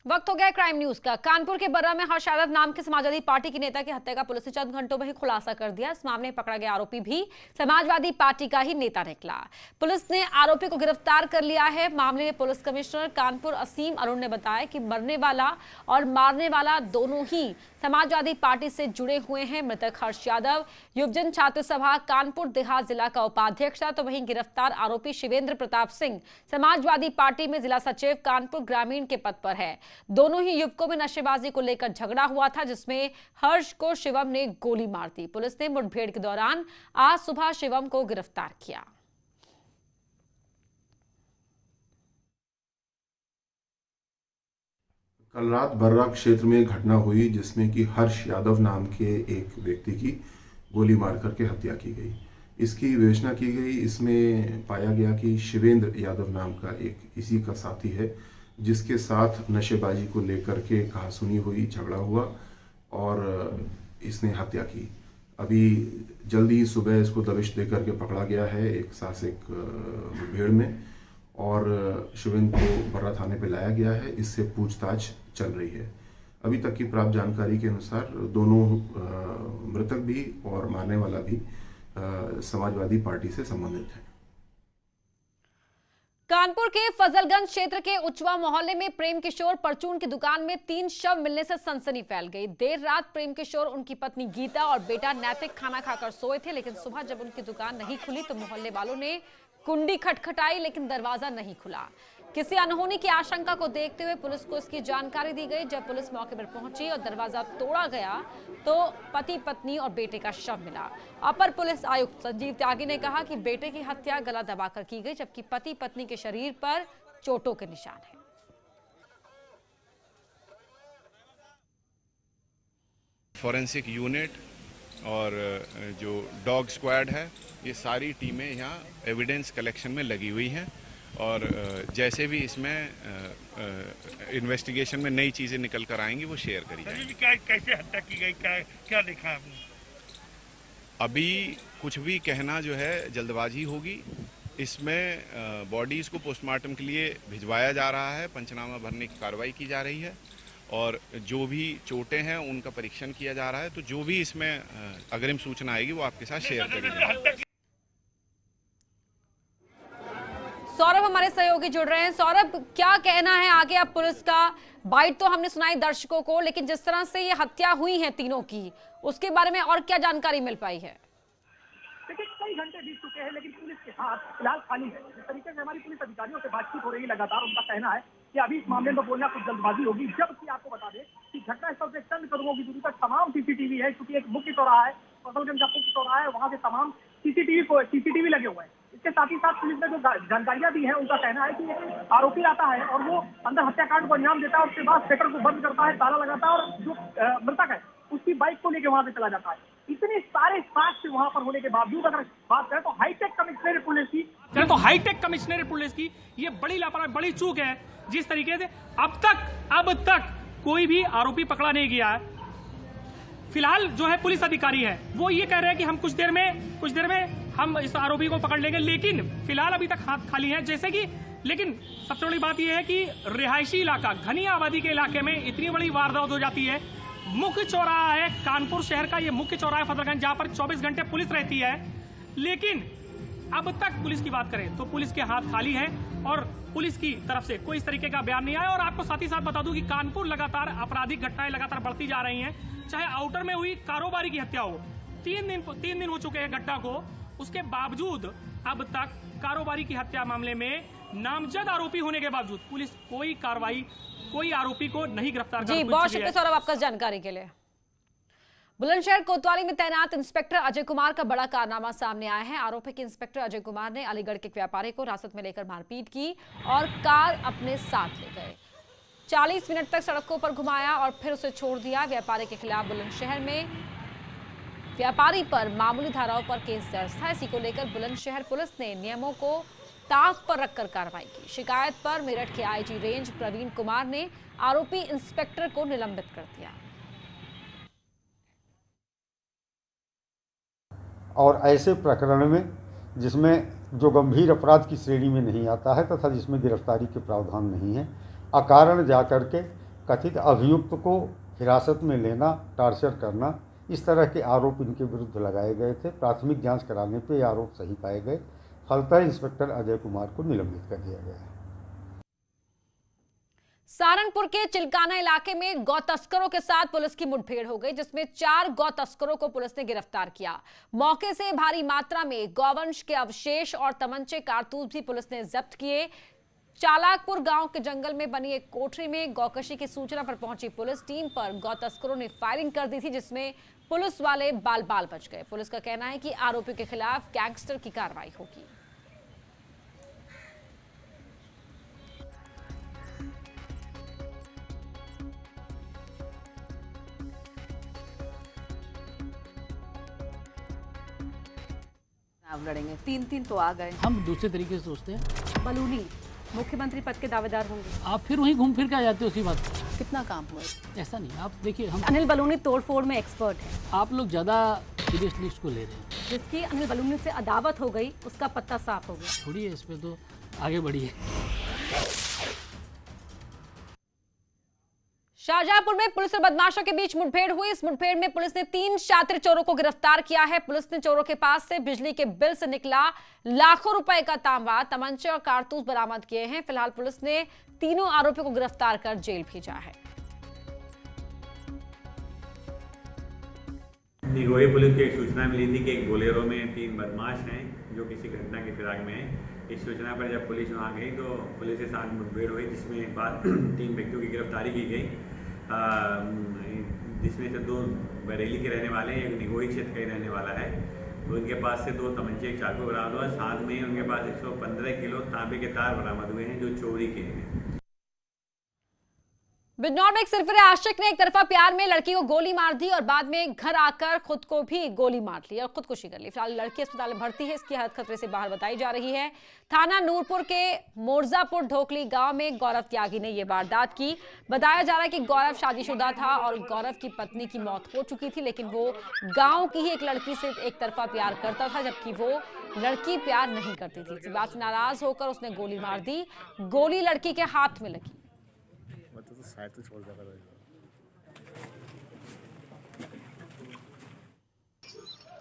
वक्त हो गया क्राइम न्यूज का। कानपुर के बर्रा में हर्ष यादव नाम के समाजवादी पार्टी के नेता की हत्या का पुलिस ने चंद घंटों में ही खुलासा कर दिया। इस मामले में पकड़ा गया आरोपी भी समाजवादी पार्टी का ही नेता निकला। पुलिस ने आरोपी को गिरफ्तार कर लिया है। मामले में पुलिस कमिश्नर कानपुर असीम अरुण ने बताया कि मरने वाला और मारने वाला दोनों ही समाजवादी पार्टी से जुड़े हुए हैं। मृतक हर्ष यादव युवजन छात्र सभा कानपुर देहात जिला का उपाध्यक्ष था, तो वहीं गिरफ्तार आरोपी शिवेंद्र प्रताप सिंह समाजवादी पार्टी में जिला सचिव कानपुर ग्रामीण के पद पर है। दोनों ही युवकों में नशेबाजी को लेकर झगड़ा हुआ था, जिसमें हर्ष को शिवम ने गोली मार दी। पुलिस ने मुठभेड़ के दौरान आज सुबह शिवम को गिरफ्तार किया। कल रात बर्रा क्षेत्र में घटना हुई जिसमें कि हर्ष यादव नाम के एक व्यक्ति की गोली मार करके हत्या की गई। इसकी विवेचना की गई। इसमें पाया गया कि शिवेंद्र यादव नाम का एक इसी का साथी है, जिसके साथ नशेबाजी को लेकर के कहासुनी हुई, झगड़ा हुआ और इसने हत्या की। अभी जल्दी ही सुबह इसको दबिश दे करके पकड़ा गया है एक साहसिक मुठभेड़ में, और शिवेंद्र को बर्रा थाने पे लाया गया है। इससे पूछताछ चल रही है। अभी तक की प्राप्त जानकारी के अनुसार दोनों मृतक भी और मारने वाला भी समाजवादी पार्टी से संबंधित है। कानपुर के फजलगंज क्षेत्र के उचवा मोहल्ले में प्रेम किशोर परचून की दुकान में 3 शव मिलने से सनसनी फैल गई। देर रात प्रेम किशोर, उनकी पत्नी गीता और बेटा नैतिक खाना खाकर सोए थे, लेकिन सुबह जब उनकी दुकान नहीं खुली तो मोहल्ले वालों ने कुंडी खटखटाई, लेकिन दरवाजा नहीं खुला। किसी अनहोनी की आशंका को देखते हुए पुलिस को इसकी जानकारी दी गई। जब पुलिस मौके पर पहुंची और दरवाजा तोड़ा गया तो पति पत्नी और बेटे का शव मिला। अपर पुलिस आयुक्त संजीव त्यागी ने कहा कि बेटे की हत्या गला दबाकर की गई, जबकि पति पत्नी के शरीर पर चोटों के निशान हैं। फॉरेंसिक यूनिट और जो डॉग स्क्वाड है, ये सारी टीमें यहाँ एविडेंस कलेक्शन में लगी हुई हैं, और जैसे भी इसमें इन्वेस्टिगेशन में नई चीज़ें निकल कर आएंगी वो शेयर करी जाएंगी। कैसे हत्या की गई, क्या देखा आपने? अभी कुछ भी कहना जो है जल्दबाजी होगी। इसमें बॉडीज़ को पोस्टमार्टम के लिए भिजवाया जा रहा है, पंचनामा भरने की कार्रवाई की जा रही है, और जो भी चोटें हैं उनका परीक्षण किया जा रहा है। तो जो भी इसमें अग्रिम सूचना आएगी वो आपके साथ शेयर करेंगे। सौरभ हमारे सहयोगी जुड़ रहे हैं। सौरभ, क्या कहना है आगे अब पुलिस का? बाइट तो हमने सुनाई दर्शकों को, लेकिन जिस तरह से ये हत्या हुई है तीनों की, उसके बारे में और क्या जानकारी मिल पाई है? देखिए, कई घंटे बीत चुके हैं लेकिन पुलिस के हाथ फिलहाल खाली है। जिस तरीके से हमारी पुलिस अधिकारियों से बातचीत हो रही है, लगातार उनका कहना है कि अभी इस मामले में बोलना कुछ जल्दबाजी होगी। जबकि आपको बता दें कि घटनास्थल से चंद कदमों की दूरी पर तमाम सीसीटीवी है, क्योंकि एक मुख्य चौराहा है, फसलगंज का मुख्य चौराहा है, वहां से तमाम सीसीटीवी लगे हुए हैं। इसके साथ ही साथ पुलिस ने जो जानकारियां दी है, उनका कहना है कि आरोपी आता है और वो अंदर हत्याकांड को अंजाम देता है, उसके बाद शटर को बंद करता है, ताला लगाता है, और जो मृतक है उसकी बाइक को लेकर वहां से चला जाता है। इतने सारे साक्ष्य वहां पर होने के बावजूद अगर बात करें तो हाईटेक कमिश्नरी पुलिस की ये बड़ी लापरवाही, बड़ी चूक है। जिस तरीके से अब तक कोई भी आरोपी पकड़ा नहीं गया है। फिलहाल जो है पुलिस अधिकारी है वो ये कह रहे हैं कि हम कुछ देर में हम इस आरोपी को पकड़ लेंगे, लेकिन फिलहाल अभी तक हाथ खाली है। जैसे कि लेकिन सबसे बड़ी बात यह है कि रिहायशी इलाका, घनी आबादी के इलाके में इतनी बड़ी वारदात हो जाती है। मुख्य चौराहा है कानपुर शहर का, ये मुख्य चौराहा है फजलगंज, जहां पर 24 घंटे पुलिस रहती है, लेकिन अब तक पुलिस की बात करें तो पुलिस के हाथ खाली है और पुलिस की तरफ से कोई इस तरीके का बयान नहीं आया। और आपको साथ ही साथ बता दूं कि कानपुर लगातार आपराधिक घटनाएं लगातार बढ़ती जा रही हैं। चाहे आउटर में हुई कारोबारी की हत्या हो, 3 दिन हो चुके हैं घटना को, उसके बावजूद अब तक कारोबारी की हत्या मामले में नामजद आरोपी होने के बावजूद पुलिस कोई कार्रवाई, कोई आरोपी को नहीं गिरफ्तार कर। जी, बहुत शुक्रिया सौरभ आपका जानकारी के लिए। बुलंदशहर कोतवाली में तैनात इंस्पेक्टर अजय कुमार का बड़ा कारनामा सामने आया है। आरोप है कि इंस्पेक्टर अजय कुमार ने अलीगढ़ के एक व्यापारी को हिरासत में लेकर मारपीट की और कार अपने साथ ले गए। 40 मिनट तक सड़कों पर घुमाया और फिर उसे छोड़ दिया। व्यापारी के खिलाफ बुलंदशहर में व्यापारी पर मामूली धाराओं पर केस दर्ज था। इसी को लेकर बुलंदशहर पुलिस ने नियमों को ताक पर रखकर कार्रवाई की। शिकायत पर मेरठ के आईजी रेंज प्रवीण कुमार ने आरोपी इंस्पेक्टर को निलंबित कर दिया। और ऐसे प्रकरण में जिसमें जो गंभीर अपराध की श्रेणी में नहीं आता है तथा जिसमें गिरफ्तारी के प्रावधान नहीं है, अकारण जाकर के कथित अभियुक्त को हिरासत में लेना, टार्चर करना, इस तरह के आरोप इनके विरुद्ध लगाए गए थे। प्राथमिक जांच कराने पे ये आरोप सही पाए गए। फलतः इंस्पेक्टर अजय कुमार को निलंबित कर दिया गया है। सहारनपुर के चिलकाना इलाके में गौ तस्करों के साथ पुलिस की मुठभेड़ हो गई, जिसमें 4 गौ तस्करों को पुलिस ने गिरफ्तार किया। मौके से भारी मात्रा में गौवंश के अवशेष और तमंचे, कारतूस भी पुलिस ने जब्त किए। चालाकपुर गांव के जंगल में बनी एक कोठरी में गौकशी की सूचना पर पहुंची पुलिस टीम पर गौ तस्करों ने फायरिंग कर दी थी, जिसमें पुलिस वाले बाल बाल बच गए। पुलिस का कहना है कि आरोपियों के खिलाफ गैंगस्टर की कार्रवाई होगी। चुनाव लड़ेंगे, 3-3 तो आ गए। हम दूसरे तरीके से सोचते हैं। बलूनी मुख्यमंत्री पद के दावेदार होंगे। आप फिर वहीं घूम फिर के आ जाते हो उसी बात पे। कितना काम हुआ? ऐसा नहीं, आप देखिए हम अनिल बलूनी तोड़फोड़ में एक्सपर्ट है। आप लोग ज़्यादा सीरियसली इसको ले रहे हैं। जिसकी अनिल बलूनी से अदावत हो गई, उसका पत्ता साफ हो गया। छोड़िए इस पे, तो आगे बढ़िए। शाहजहांपुर में पुलिस और बदमाशों के बीच मुठभेड़ हुई। इस मुठभेड़ में पुलिस ने 3 शातिर चोरों को गिरफ्तार किया है। पुलिस ने चोरों के पास से बिजली के बिल से निकला लाखों रुपए का तांबा, तमंचे और कारतूस बरामद किए हैं। फिलहाल पुलिस ने तीनों आरोपियों को गिरफ्तार कर जेल भेजा है। निगोही पुलिस को एक सूचना मिली थी कि एक बोलेरो में 3 बदमाश हैं जो किसी घटना की फिराक में हैं। इस सूचना पर जब पुलिस वहां गई तो पुलिस के साथ मुठभेड़ हुई, जिसमें बाद 3 व्यक्तियों की गिरफ्तारी की गई, जिसमें से 2 बरेली के रहने वाले हैं, एक निगोही क्षेत्र का ही रहने वाला है। तो उनके पास से 2 तमंचे, एक चाकू बरामद हुआ। साथ में उनके पास 115 किलो तांबे के तार बरामद हुए हैं जो चोरी के हैं। बिजनौर में एक सिरफिरे आशिक ने एक तरफा प्यार में लड़की को गोली मार दी और बाद में घर आकर खुद को भी गोली मार ली और खुदकुशी कर ली। फिलहाल लड़की अस्पताल में भर्ती है। इसकी हालत खतरे से बाहर बताई जा रही है। थाना नूरपुर के मोरजापुर ढोकली गांव में गौरव त्यागी ने यह वारदात की। बताया जा रहा है कि गौरव शादीशुदा था और गौरव की पत्नी की मौत हो चुकी थी, लेकिन वो गाँव की ही एक लड़की से एक तरफा प्यार करता था, जबकि वो लड़की प्यार नहीं करती थी। इस बात से नाराज होकर उसने गोली मार दी। गोली लड़की के हाथ में लगी।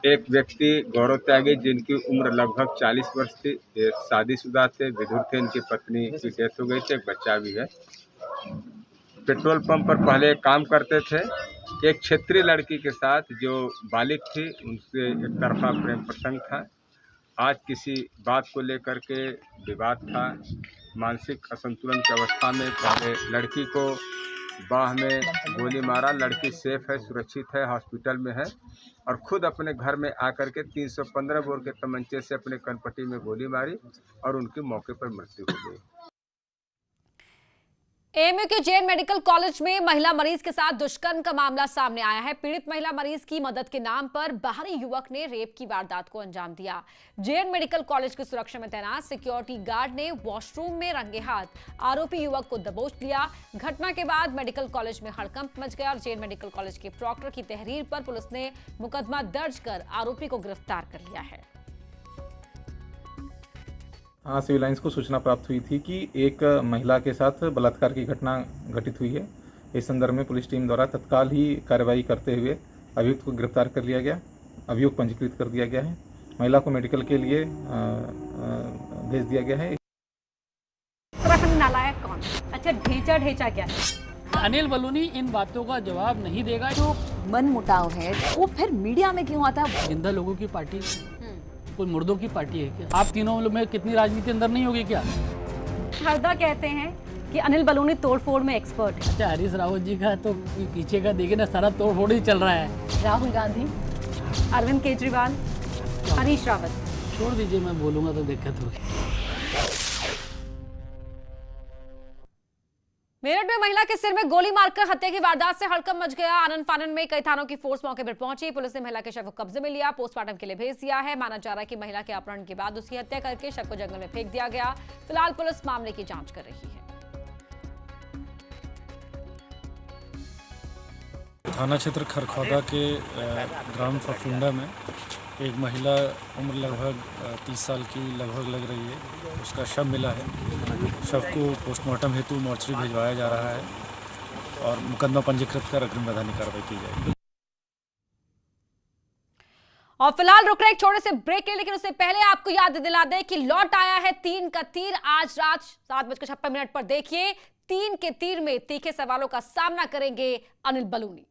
एक व्यक्ति गौरव त्यागी, जिनकी उम्र लगभग 40 वर्ष थी, ये शादीशुदा थे, विधुर थे। इनकी पत्नी की डेथ हो गई थी, एक बच्चा भी है। पेट्रोल पंप पर पहले काम करते थे। एक क्षेत्रीय लड़की के साथ जो बालिग थी, उनसे एक तरफा प्रेम प्रसंग था। आज किसी बात को लेकर के विवाद था। मानसिक असंतुलन की अवस्था में पहले लड़की को बाह में गोली मारा। लड़की सेफ है, सुरक्षित है, हॉस्पिटल में है और खुद अपने घर में आकर के 315 बोर के तमंचे से अपने कनपट्टी में गोली मारी और उनकी मौके पर मृत्यु हो गई। एएमयू के जैन मेडिकल कॉलेज में महिला मरीज के साथ दुष्कर्म का मामला सामने आया है। पीड़ित महिला मरीज की मदद के नाम पर बाहरी युवक ने रेप की वारदात को अंजाम दिया। जैन मेडिकल कॉलेज की सुरक्षा में तैनात सिक्योरिटी गार्ड ने वॉशरूम में रंगे हाथ आरोपी युवक को दबोच लिया। घटना के बाद मेडिकल कॉलेज में हड़कंप मच गया और जैन मेडिकल कॉलेज के प्रॉक्टर की तहरीर पर पुलिस ने मुकदमा दर्ज कर आरोपी को गिरफ्तार कर लिया है। हाँ, सिविल लाइंस को सूचना प्राप्त हुई थी कि एक महिला के साथ बलात्कार की घटना घटित हुई है। इस संदर्भ में पुलिस टीम द्वारा तत्काल ही कार्रवाई करते हुए अभियुक्त को गिरफ्तार कर लिया गया। अभियुक्त पंजीकृत कर दिया गया है। महिला को मेडिकल के लिए भेज दिया गया है। नालायक कौन? अच्छा, ढेंचा क्या है? अनिल बलूनी इन बातों का जवाब नहीं देगा। जो मन मुटाव है वो फिर मीडिया में क्यों आता है? जिंदा लोगों की पार्टी कोई मुर्दों की पार्टी है क्या? आप तीनों में कितनी राजनीति अंदर नहीं होगी क्या? हरदा कहते हैं कि अनिल बलूनी तोड़फोड़ में एक्सपर्ट है। अच्छा, हरीश रावत जी का तो पीछे का देखिए ना, सारा तोड़फोड़ ही चल रहा है। राहुल गांधी, अरविंद केजरीवाल, हरीश रावत। छोड़ दीजिए, मैं बोलूंगा तो दिक्कत होगी। मेरठ में महिला के सिर में गोली मारकर हत्या की वारदात से हड़कंप मच गया। आनंद फानन में कई थानों की फोर्स मौके पर पहुंची। पुलिस ने महिला के शव को कब्जे में लिया, पोस्टमार्टम के लिए भेज दिया है। माना जा रहा है कि महिला के अपहरण के बाद उसकी हत्या करके शव को जंगल में फेंक दिया गया। फिलहाल पुलिस मामले की जांच कर रही है। थाना क्षेत्र खरखौदा के ग्राम फफुंडा में एक महिला उम्र लगभग 30 साल की लगभग लग रही है, उसका शव मिला है। शव को पोस्टमार्टम हेतु मोर्चरी भिजवाया जा रहा है और मुकदमा पंजीकृत कर अग्रिम वैधानिक कार्रवाई की जाएगी। और फिलहाल रुक रहे एक छोटे से ब्रेक के, लेकिन उससे पहले आपको याद दिला दें कि लौट आया है 3 का तीर। आज रात 7:56 पर देखिए 3 के तीर में तीखे सवालों का सामना करेंगे अनिल बलूनी।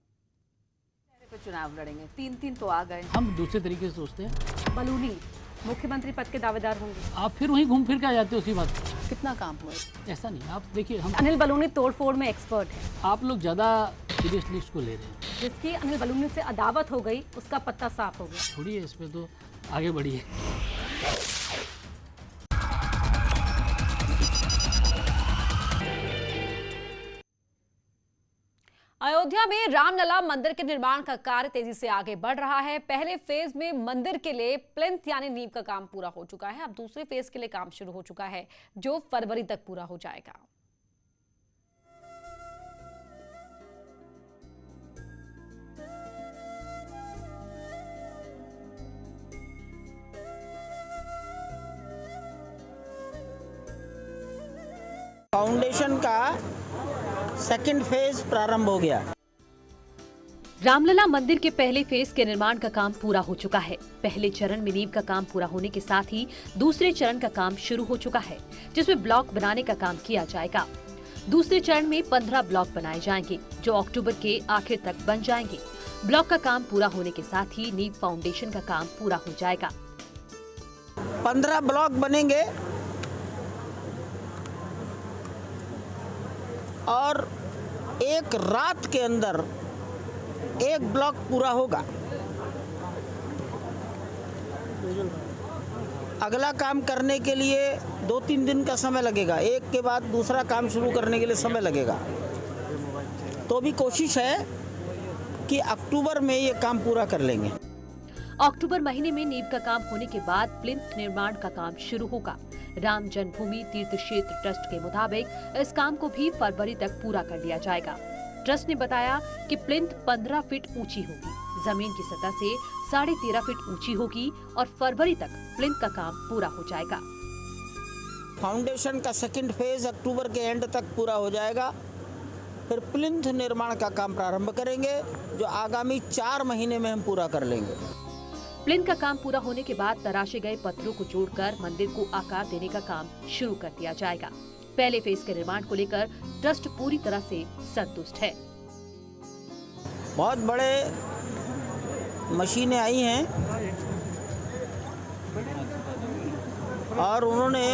चुनाव लड़ेंगे, 3-3 तो आ गए। हम दूसरे तरीके से सोचते हैं। बलूनी मुख्यमंत्री पद के दावेदार होंगे। आप फिर वहीं घूम फिर के आ जाते हो उसी बात पर। कितना काम हुआ? ऐसा नहीं, आप देखिए हम अनिल बलूनी तोड़फोड़ में एक्सपर्ट है। आप लोग ज्यादा सीरियसली इसको ले रहे हैं। जिसकी अनिल बलूनी से अदावत हो गई उसका पत्ता साफ हो गया। छोड़िए इसमें, तो आगे बढ़िए। अयोध्या में रामलला मंदिर के निर्माण का कार्य तेजी से आगे बढ़ रहा है। पहले फेज में मंदिर के लिए प्लिंथ यानी नींव का काम पूरा हो चुका है। अब दूसरे फेज के लिए काम शुरू हो चुका है, जो फरवरी तक पूरा हो जाएगा। फाउंडेशन का सेकंड फेज प्रारंभ हो गया। रामलला मंदिर के पहले फेज के निर्माण का काम पूरा हो चुका है। पहले चरण में नींव का काम पूरा होने के साथ ही दूसरे चरण का काम शुरू हो चुका है, जिसमें ब्लॉक बनाने का काम किया जाएगा। दूसरे चरण में 15 ब्लॉक बनाए जाएंगे, जो अक्टूबर के आखिर तक बन जाएंगे। ब्लॉक का काम पूरा होने के साथ ही नींव फाउंडेशन का काम पूरा हो जाएगा। 15 ब्लॉक बनेंगे और एक रात के अंदर एक ब्लॉक पूरा होगा। अगला काम करने के लिए 2-3 दिन का समय लगेगा। एक के बाद दूसरा काम शुरू करने के लिए समय लगेगा। तो भी कोशिश है कि अक्टूबर में ये काम पूरा कर लेंगे। अक्टूबर महीने में नींव का काम होने के बाद प्लिंथ निर्माण का काम शुरू होगा। राम जन्मभूमि तीर्थ क्षेत्र ट्रस्ट के मुताबिक इस काम को भी फरवरी तक पूरा कर लिया जाएगा। ट्रस्ट ने बताया कि प्लिंथ 15 फीट ऊंची होगी, जमीन की सतह से 13.5 फीट ऊंची होगी और फरवरी तक प्लिंथ का काम पूरा हो जाएगा। फाउंडेशन का सेकंड फेज अक्टूबर के एंड तक पूरा हो जाएगा। फिर प्लिंथ निर्माण का काम प्रारंभ करेंगे, जो आगामी 4 महीने में हम पूरा कर लेंगे। प्लिंथ का काम पूरा होने के बाद तराशे गए पत्थरों को जोड़कर मंदिर को आकार देने का काम शुरू कर दिया जाएगा। पहले फेज के निर्माण को लेकर ट्रस्ट पूरी तरह से संतुष्ट है। बहुत बड़े मशीनें आई हैं और उन्होंने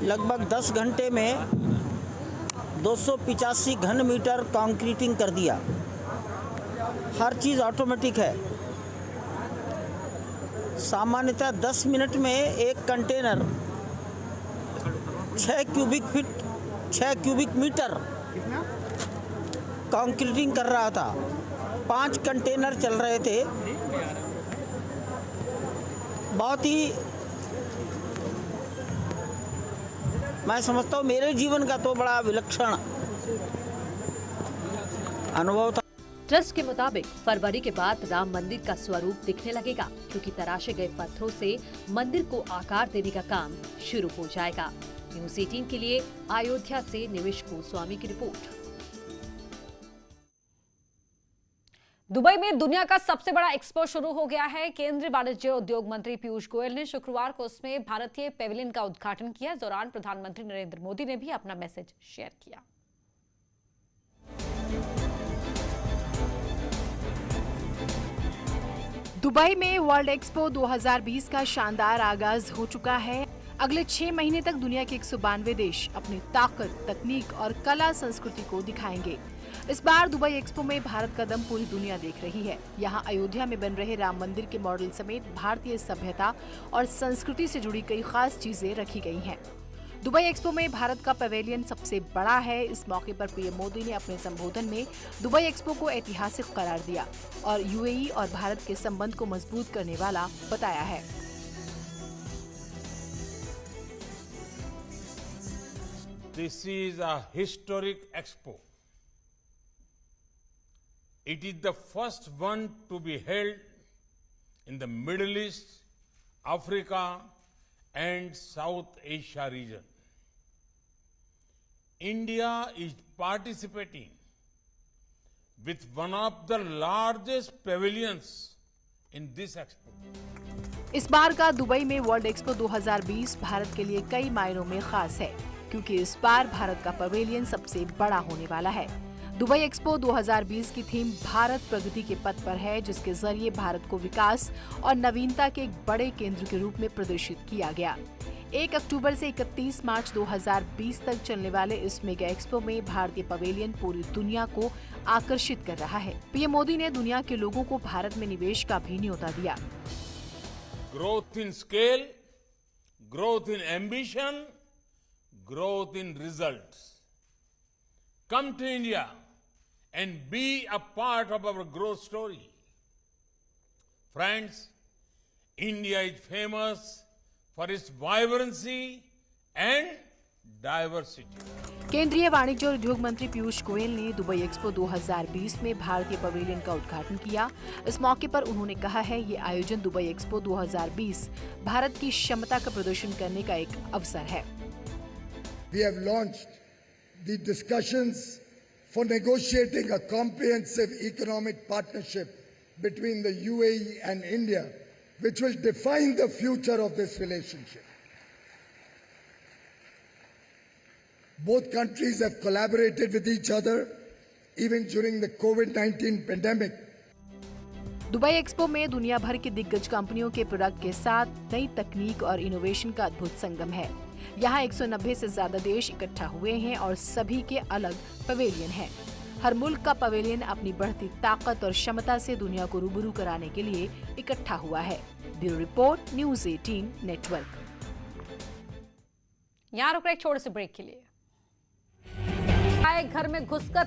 लगभग 10 घंटे में 285 घन मीटर कंक्रीटिंग कर दिया। हर चीज़ ऑटोमेटिक है। सामान्यतः 10 मिनट में एक कंटेनर 6 क्यूबिक मीटर कंक्रीटिंग कर रहा था। 5 कंटेनर चल रहे थे। बहुत ही, मैं समझता हूँ मेरे जीवन का तो बड़ा विलक्षण अनुभव था। ट्रस्ट के मुताबिक फरवरी के बाद राम मंदिर का स्वरूप दिखने लगेगा, क्योंकि तराशे गए पत्थरों से मंदिर को आकार देने का काम शुरू हो जाएगा। न्यूज़ 18 के लिए अयोध्या से निवेश गोस्वामी की रिपोर्ट। दुबई में दुनिया का सबसे बड़ा एक्सपो शुरू हो गया है। केंद्रीय वाणिज्य उद्योग मंत्री पीयूष गोयल ने शुक्रवार को उसमें भारतीय पेविलियन का उद्घाटन किया। इस दौरान प्रधानमंत्री नरेंद्र मोदी ने भी अपना मैसेज शेयर किया। दुबई में वर्ल्ड एक्सपो 2020 का शानदार आगाज हो चुका है। अगले 6 महीने तक दुनिया के 192 देश अपनी ताकत, तकनीक और कला संस्कृति को दिखाएंगे। इस बार दुबई एक्सपो में भारत का दम पूरी दुनिया देख रही है। यहाँ अयोध्या में बन रहे राम मंदिर के मॉडल समेत भारतीय सभ्यता और संस्कृति से जुड़ी कई खास चीजें रखी गई हैं। दुबई एक्सपो में भारत का पवेलियन सबसे बड़ा है। इस मौके पर पीएम मोदी ने अपने संबोधन में दुबई एक्सपो को ऐतिहासिक करार दिया और यूएई और भारत के संबंध को मजबूत करने वाला बताया है। This is a historic expo. It is the first one to be held in the Middle East, Africa, and South Asia region. India is participating with one of the largest pavilions in this expo. इस बार का Dubai में world expo 2020 Bharat के लिए कई मायनों में खास है, क्योंकि इस बार भारत का पवेलियन सबसे बड़ा होने वाला है। दुबई एक्सपो 2020 की थीम भारत प्रगति के पथ पर है, जिसके जरिए भारत को विकास और नवीनता के एक बड़े केंद्र के रूप में प्रदर्शित किया गया। 1 अक्टूबर से 31 मार्च 2020 तक चलने वाले इस मेगा एक्सपो में भारतीय पवेलियन पूरी दुनिया को आकर्षित कर रहा है। पीएम मोदी ने दुनिया के लोगों को भारत में निवेश का भी न्योता दिया। Growth in scale, growth in ambition, growth in results. Come to India and be a part of our growth story. Friends, India is famous for its vibrancy and diversity. केंद्रीय वाणिज्य और उद्योग मंत्री पीयूष गोयल ने दुबई एक्सपो 2020 में भारतीय pavilion का उद्घाटन किया। इस मौके पर उन्होंने कहा है, ये आयोजन दुबई एक्सपो 2020 भारत की क्षमता का प्रदर्शन करने का एक अवसर है। We have launched the discussions for negotiating a comprehensive economic partnership between the UAE and India, which will define the future of this relationship. Both countries have collaborated with each other even during the COVID-19 pandemic. Dubai expo में दुनिया भर की दिग्गज कंपनियों के product के साथ नई तकनीक और इनोवेशन का अद्भुत संगम है। यहाँ 190 से ज्यादा देश इकट्ठा हुए हैं और सभी के अलग पवेलियन हैं। हर मुल्क का पवेलियन अपनी बढ़ती ताकत और क्षमता से दुनिया को रूबरू कराने के लिए इकट्ठा हुआ है। Bureau report, news 18 network. यहाँ रुक रहे एक छोटे से ब्रेक के लिए। घर में घुसकर